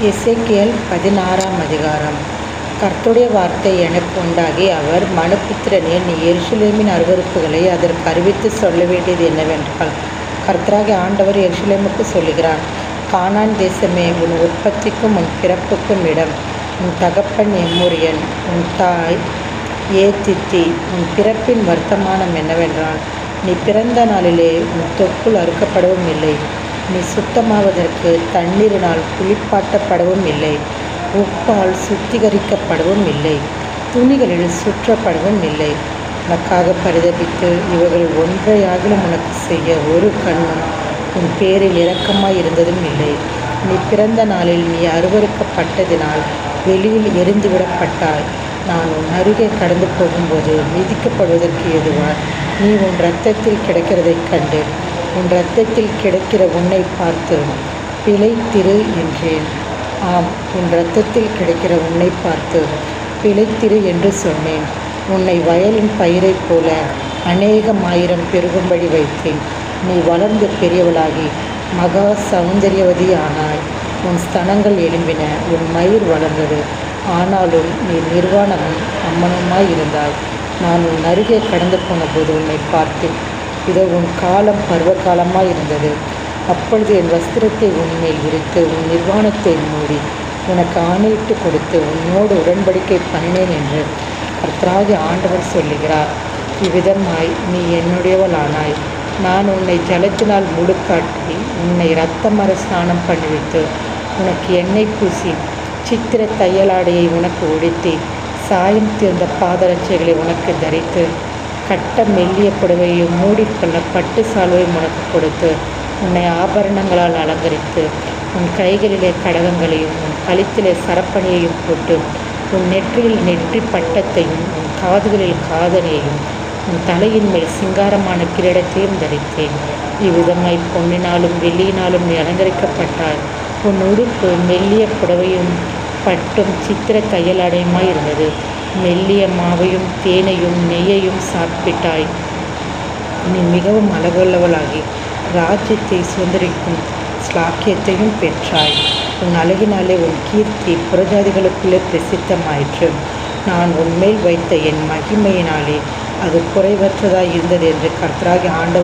எசேக்கியேல் 16ஆம் அதிகாரம். கர்த்தருடைய வார்த்தை எனக்கு உண்டாகி, அவர் மனுபுத்திரனே, நீ எருசலேமின் அருவருப்புகளை அதற்கு அறிவித்துச் சொல்ல வேண்டியது என்னவென்றால், கர்த்தராகிய ஆண்டவர் எருசலேமுக்கு சொல்லுகிறார், கானான் தேசமே, உன் உற்பத்திக்கும் உன் பிறப்புக்கும் இடம். உன் தகப்பன் எம்மோரியன், உன் தாய் ஏத்தித்தி. உன் பிறப்பின் வர்த்தமானம் என்னவென்றால், நீ பிறந்த நாளிலே உன் தொப்புள் அறுக்கப்படவும் இல்லை, நீ சுத்தமாவதற்கு தண்ணீரினால் குளிப்பாட்டப்படவும் இல்லை, உப்பால் சுத்திகரிக்கப்படவும் இல்லை, துணிகளில் சுற்றப்படவும் இல்லை. உனக்காக பரிதபித்து இவர்கள் ஒன்றையாகிலும் உனக்கு செய்ய ஒரு கண்ணும் உன் பேரில் இரக்கமாய் இருந்ததும் இல்லை. நீ பிறந்த நாளில் நீ அருவருக்கப்பட்டதினால் வெளியில் எரிந்துவிடப்பட்டாய். நான் உன் அருகே கடந்து போகும்போது மிதிக்கப்படுவதற்கு ஏதுவாய் நீ உன் இரத்தத்தில் கிடக்கிறதைக் கண்டு, உன் இரத்தத்தில் கிடக்கிற உன்னை பார்த்து பிழைத்திரு என்றேன். ஆம், உன் இரத்தத்தில் கிடக்கிற உன்னை பார்த்து பிழைத்திரு என்று சொன்னேன். உன்னை வயலின் பயிரைப் போல அநேகமாயிரம் பெருகும்படி வைத்தேன். நீ வளர்ந்து பெரியவளாகி மகா சௌந்தரியவதி ஆனாய். உன் ஸ்தனங்கள் எழும்பின, உன் மயிர் வளர்ந்தது. ஆனாலும் நீ நிர்வாணமும் அம்மனுமாய் இருந்தாய். நான் உன் அருகே கடந்து போன போது உன்னை பார்த்தேன். இதோ உன் காலம் பருவ காலமாய் இருந்தது. அப்பொழுது என் வஸ்திரத்தை உன்மேல் விரித்து உன் நிர்வாணத்தை மூடி உனக்கு ஆணையிட்டு கொடுத்து உன்னோடு உடன்படிக்கை பண்ணினேன் என்று கர்த்தராகிய ஆண்டவர் சொல்லுகிறார். இவ்விதமாய் நீ என்னுடையவளானாய். நான் உன்னை ஜலத்தினால் முழுக்காட்டி உன்னை இரத்தமர ஸ்நானம் பண்ணிவிட்டு உனக்கு எண்ணெய் பூசி சித்திர தையலாடையை உனக்கு உடுத்தி சாயம் தீர்ந்த பாதரட்சைகளை உனக்கு தரித்து கட்ட மெல்லிய புடவையும் மூடிக்கொள்ள பட்டு சால்வையும் உனக்கு கொடுத்து உன்னை ஆபரணங்களால் அலங்கரித்து உன் கைகளிலே கடகங்களையும் உன் கழுத்திலே சரப்பணியையும் போட்டு உன் நெற்றியில் நெற்றி பட்டத்தையும் உன் காதுகளில் காதனையும் உன் தலையின் மேல் சிங்காரமான கிரீடத்தையும் தரித்தேன். இவ்விதமாய் பொன்னினாலும் வெள்ளியினாலும் நீ அலங்கரிக்கப்பட்டாய். உன் உடுப்பு மெல்லிய புடவையும் பட்டும் சித்திர தையலாடையுமாய் இருந்தது. மெல்லிய மாவையும் தேனையும் நெய்யையும் சாப்பிட்டாய். நீ மிகவும் அழகுள்ளவளாகி ராஜ்யத்தை சுதந்திரிக்கும் ஸ்லாக்கியத்தையும் பெற்றாய். உன் அழகினாலே உன் கீர்த்தி புறஜாதிகளுக்குள்ளே பிரசித்தமாயிற்று. நான் உன்மேல் வைத்த என் மகிமையினாலே அது குறைவற்றதாய் இருந்தது என்று கர்த்தராகிய ஆண்டவர்